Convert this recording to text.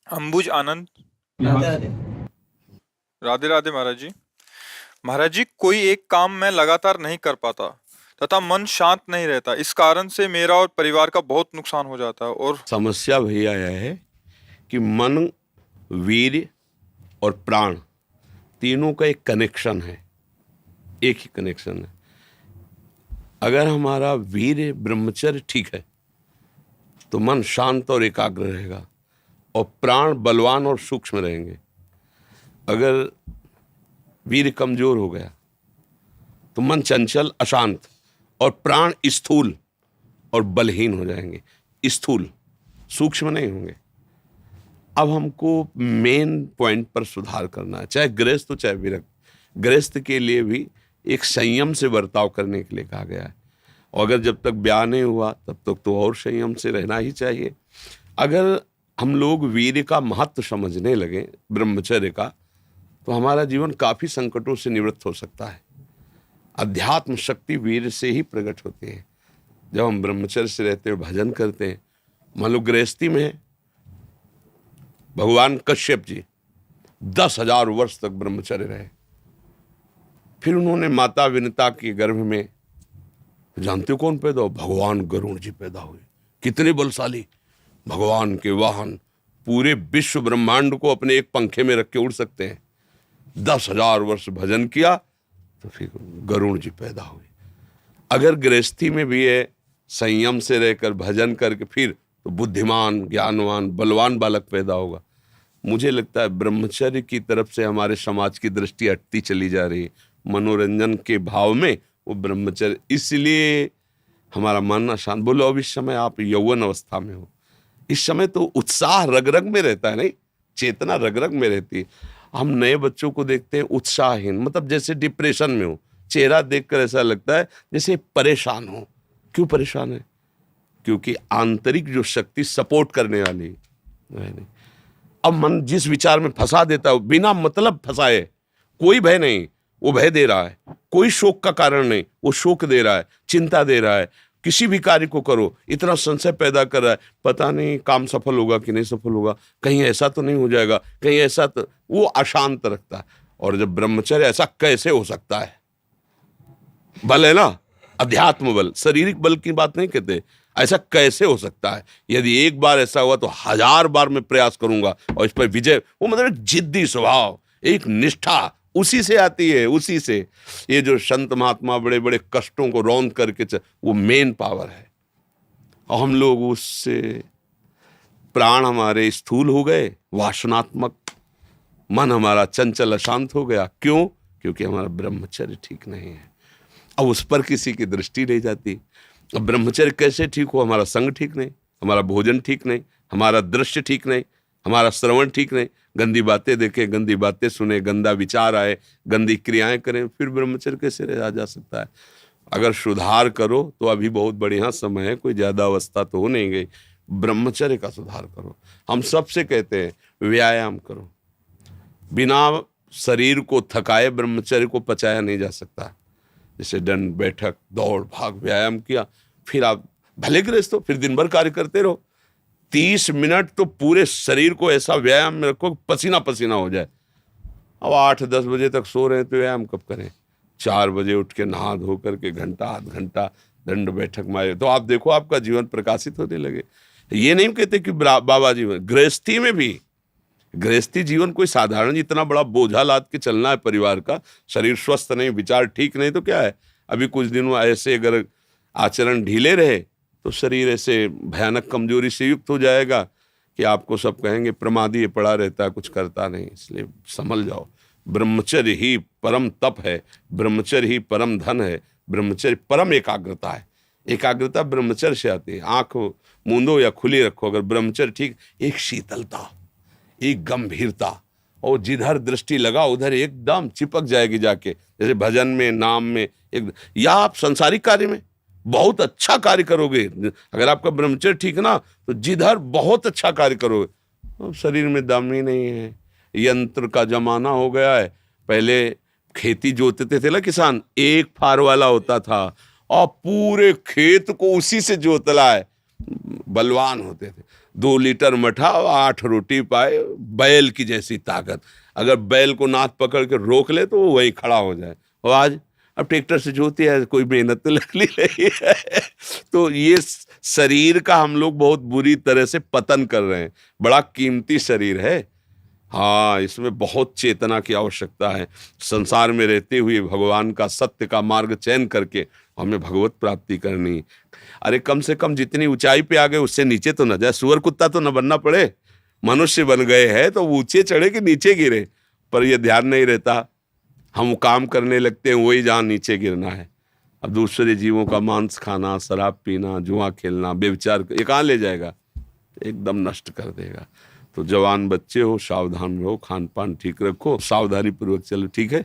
अंबुज आनंद। राधे राधे। राधे राधे महाराज जी। महाराज जी, कोई एक काम मैं लगातार नहीं कर पाता तथा मन शांत नहीं रहता, इस कारण से मेरा और परिवार का बहुत नुकसान हो जाता है। और समस्या भैया यह है कि मन, वीर्य और प्राण तीनों का एक कनेक्शन है, एक ही कनेक्शन है। अगर हमारा वीर्य ब्रह्मचर्य ठीक है तो मन शांत और एकाग्र रहेगा और प्राण बलवान और सूक्ष्म रहेंगे। अगर वीर्य कमजोर हो गया तो मन चंचल अशांत और प्राण स्थूल और बलहीन हो जाएंगे, स्थूल, सूक्ष्म नहीं होंगे। अब हमको मेन पॉइंट पर सुधार करना है, चाहे गृहस्थ हो चाहे विरक्त। गृहस्थ के लिए भी एक संयम से बर्ताव करने के लिए कहा गया है, और अगर जब तक ब्याह नहीं हुआ तब तक तो और संयम से रहना ही चाहिए। अगर हम लोग वीर्य का महत्व समझने लगे, ब्रह्मचर्य का, तो हमारा जीवन काफ़ी संकटों से निवृत्त हो सकता है। अध्यात्म शक्ति वीर्य से ही प्रकट होती है। जब हम ब्रह्मचर्य से रहते हैं, भजन करते हैं, मान लो गृहस्थी में है, भगवान कश्यप जी 10,000 वर्ष तक ब्रह्मचर्य रहे। फिर उन्होंने माता विनता के गर्भ में, जानते हो कौन पैदा हो? भगवान गरुण जी पैदा हुए। कितने बलशाली, भगवान के वाहन, पूरे विश्व ब्रह्मांड को अपने एक पंखे में रख के उड़ सकते हैं। 10,000 वर्ष भजन किया तो फिर गरुण जी पैदा हुए। अगर गृहस्थी में भी है, संयम से रहकर भजन करके, फिर तो बुद्धिमान, ज्ञानवान, बलवान बालक पैदा होगा। मुझे लगता है ब्रह्मचर्य की तरफ से हमारे समाज की दृष्टि हटती चली जा रही है। मनोरंजन के भाव में वो ब्रह्मचर्य, इसलिए हमारा मन अशांत। बोलो अब इस समय आप यौवन अवस्था में हो, इस समय तो उत्साह रग रग में रहता है, नहीं, चेतना रग रग में रहती है। हम नए बच्चों को देखते हैं उत्साहहीन, मतलब जैसे डिप्रेशन में हो, चेहरा देखकर ऐसा लगता है जैसे परेशान हो। क्यों परेशान है? क्योंकि आंतरिक जो शक्ति सपोर्ट करने वाली है नहीं। अब मन जिस विचार में फंसा देता है, बिना मतलब फंसाए, कोई भय नहीं, वो भय दे रहा है। कोई शोक का कारण नहीं, वो शोक दे रहा है, चिंता दे रहा है। किसी भी कार्य को करो, इतना संशय पैदा कर रहा है, पता नहीं काम सफल होगा कि नहीं सफल होगा, कहीं ऐसा तो नहीं हो जाएगा, कहीं ऐसा तो, वो अशांत रखता है। और जब ब्रह्मचर्य, ऐसा कैसे हो सकता है? बल है ना, अध्यात्म बल, शारीरिक बल की बात नहीं कहते। ऐसा कैसे हो सकता है? यदि एक बार ऐसा हुआ तो 1000 बार मैं प्रयास करूंगा और इस पर विजय। वो मतलब जिद्दी स्वभाव, एक निष्ठा, उसी से आती है, उसी से। ये जो संत महात्मा बड़े बड़े कष्टों को रौंद करके वो मेन पावर है। और हम लोग उससे, प्राण हमारे स्थूल हो गए, वासनात्मक, मन हमारा चंचल अशांत हो गया। क्यों? क्योंकि हमारा ब्रह्मचर्य ठीक नहीं है। अब उस पर किसी की दृष्टि नहीं जाती। अब ब्रह्मचर्य कैसे ठीक हो? हमारा संग ठीक नहीं, हमारा भोजन ठीक नहीं, हमारा दृश्य ठीक नहीं, हमारा श्रवण ठीक नहीं, गंदी बातें देखें, गंदी बातें सुने, गंदा विचार आए, गंदी क्रियाएं करें, फिर ब्रह्मचर्य कैसे रहा जा सकता है? अगर सुधार करो तो अभी बहुत बढ़िया समय है, कोई ज़्यादा अवस्था तो हो नहीं गई। ब्रह्मचर्य का सुधार करो। हम सबसे कहते हैं व्यायाम करो। बिना शरीर को थकाए ब्रह्मचर्य को पचाया नहीं जा सकता। जैसे दंड बैठक, दौड़ भाग, व्यायाम किया, फिर आप भले गृहस्थ हो, फिर दिन भर कार्य करते रहो। 30 मिनट तो पूरे शरीर को ऐसा व्यायाम में रखो पसीना पसीना हो जाए। अब 8-10 बजे तक सो रहे हैं तो व्यायाम कब करें? 4 बजे उठ के नहा धो करके घंटा आध घंटा दंड बैठक मारे तो आप देखो आपका जीवन प्रकाशित होने लगे। ये नहीं कहते कि बाबा जीवन, गृहस्थी में भी, गृहस्थी जीवन कोई साधारण इतना बड़ा बोझा लाद के चलना है परिवार का। शरीर स्वस्थ नहीं, विचार ठीक नहीं तो क्या है? अभी कुछ दिनों ऐसे अगर आचरण ढीले रहे तो शरीर ऐसे भयानक कमजोरी से युक्त हो जाएगा कि आपको सब कहेंगे प्रमादी ये पड़ा रहता है, कुछ करता नहीं। इसलिए संभल जाओ। ब्रह्मचर्य ही परम तप है, ब्रह्मचर्य ही परम धन है, ब्रह्मचर्य परम एकाग्रता है। एकाग्रता ब्रह्मचर्य से आती है। आंख मूंदो या खुली रखो, अगर ब्रह्मचर्य ठीक, एक शीतलता, एक गंभीरता, और जिधर दृष्टि लगा उधर एकदम चिपक जाएगी जाके। जैसे भजन में, नाम में, एक, या आप संसारिक कार्य में बहुत अच्छा कार्य करोगे। अगर आपका ब्रह्मचर्य ठीक ना तो जिधर बहुत अच्छा कार्य करोगे। तो शरीर में दम ही नहीं है। यंत्र का जमाना हो गया है। पहले खेती जोतते थे ना किसान, एक फार वाला होता था और पूरे खेत को उसी से जोतला है, बलवान होते थे। 2 लीटर मठा और 8 रोटी पाए, बैल की जैसी ताकत। अगर बैल को नाथ पकड़ के रोक ले तो वो वहीं खड़ा हो जाए। और आज अब ट्रैक्टर से जोती है, कोई मेहनत तो लग नहीं रही है। तो ये शरीर का हम लोग बहुत बुरी तरह से पतन कर रहे हैं। बड़ा कीमती शरीर है, हाँ, इसमें बहुत चेतना की आवश्यकता है। संसार में रहते हुए भगवान का सत्य का मार्ग चयन करके हमें भगवत प्राप्ति करनी। अरे कम से कम जितनी ऊंचाई पे आ गए उससे नीचे तो न जाए। सुअर कुत्ता तो न बनना पड़े, मनुष्य बन गए हैं तो ऊंचे चढ़े कि नीचे गिरे, पर ये ध्यान नहीं रहता। हम काम करने लगते हैं वही जहाँ नीचे गिरना है। अब दूसरे जीवों का मांस खाना, शराब पीना, जुआ खेलना, व्यभिचार, ये कहाँ ले जाएगा? एकदम नष्ट कर देगा। तो जवान बच्चे हो, सावधान रहो, खान पान ठीक रखो, सावधानी पूर्वक चलो, ठीक है।